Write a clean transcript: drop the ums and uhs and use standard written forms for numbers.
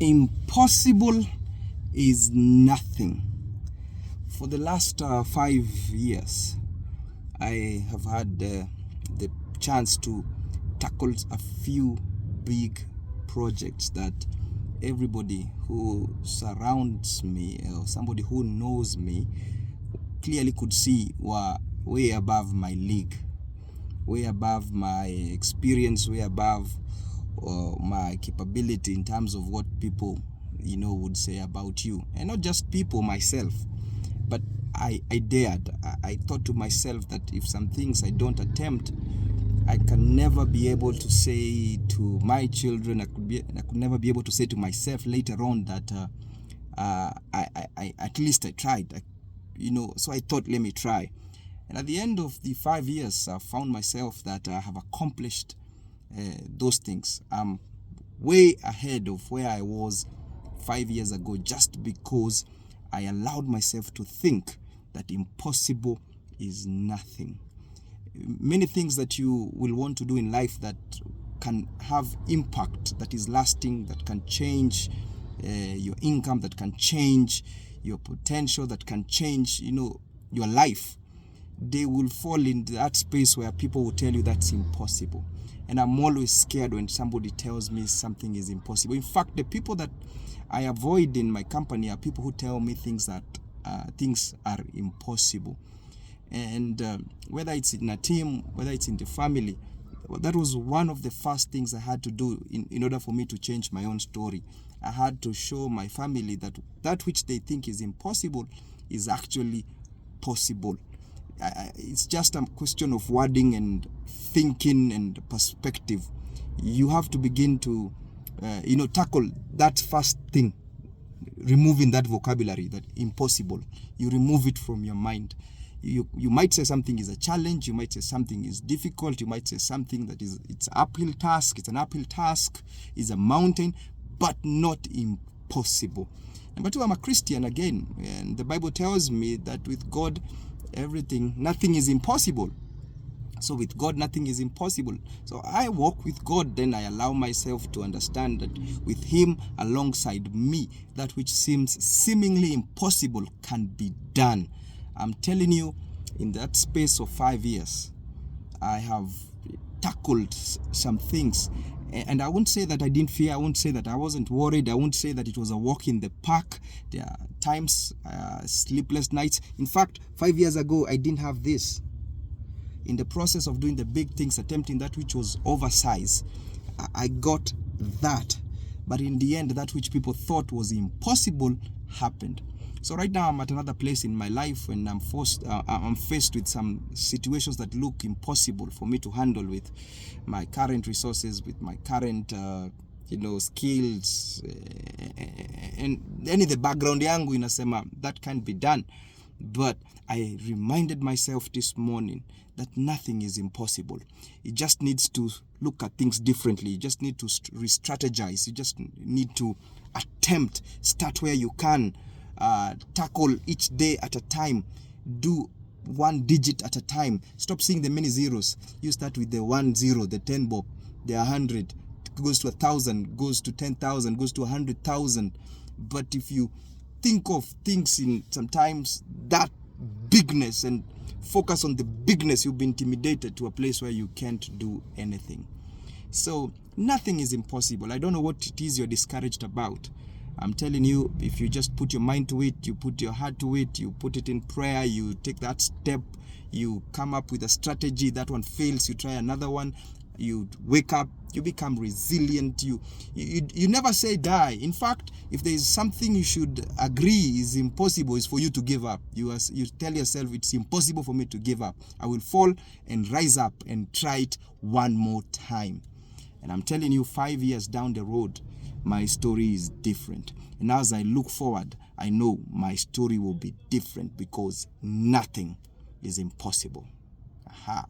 Impossible is nothing. For the last 5 years, I have had the chance to tackle a few big projects that everybody who surrounds me or somebody who knows me clearly could see were way above my league, way above my experience, way above my capability in terms of what people would say about you. And not just people, myself, but I dared. I thought to myself that if some things I don't attempt, I can never be able to say to my children, I could never be able to say to myself later on that I at least I tried. So I thought, let me try. And at the end of the 5 years, I found myself that I have accomplished those things. I'm way ahead of where I was 5 years ago, just because I allowed myself to think that impossible is nothing. Many things that you will want to do in life that can have impact, that is lasting, that can change your income, that can change your potential, that can change your life, they will fall in that space where people will tell you that's impossible. And I'm always scared when somebody tells me something is impossible. In fact, the people that I avoid in my company are people who tell me things are impossible. And whether it's in a team, whether it's in the family, that was one of the first things I had to do in order for me to change my own story. I had to show my family that which they think is impossible is actually possible. It's just a question of wording and thinking and perspective. You have to begin to tackle that first thing, removing that vocabulary, that impossible. You remove it from your mind. You might say something is a challenge, you might say something is difficult, you might say something that it's an uphill task, is a mountain, but not impossible. Number two, I'm a Christian again, and the Bible tells me that with God, nothing is impossible. So with God, nothing is impossible. So I walk with God, then I allow myself to understand that with Him alongside me, that which seems seemingly impossible can be done. I'm telling you, in that space of 5 years, I have tackled some things. And I won't say that I didn't fear. I won't say that I wasn't worried. I won't say that it was a walk in the park. There are times, sleepless nights. In fact, 5 years ago, I didn't have this. In the process of doing the big things, attempting that which was oversized, I got that. But in the end, that which people thought was impossible happened. So right now, I'm at another place in my life when I'm faced with some situations that look impossible for me to handle with my current resources, with my current skills, and any the background yangu inasema that can't be done. But I reminded myself this morning that nothing is impossible. You just needs to look at things differently. You just need to re-strategize. You just need to attempt, start where you can. Tackle each day at a time. Do one digit at a time. Stop seeing the many zeros. You start with the 1 0, the 10 bob, the 100, goes to 1,000, goes to 10,000, goes to 100,000. But if you think of things in sometimes that bigness and focus on the bigness, you'll be intimidated to a place where you can't do anything. So nothing is impossible. I don't know what it is you're discouraged about. I'm telling you, if you just put your mind to it, you put your heart to it, you put it in prayer, you take that step, you come up with a strategy, that one fails, you try another one, you wake up, you become resilient, you never say die. In fact, if there is something you should agree is impossible, is for you to give up. You tell yourself, it's impossible for me to give up. I will fall and rise up and try it one more time. And I'm telling you, 5 years down the road, my story is different. And as I look forward, I know my story will be different because nothing is impossible. Aha.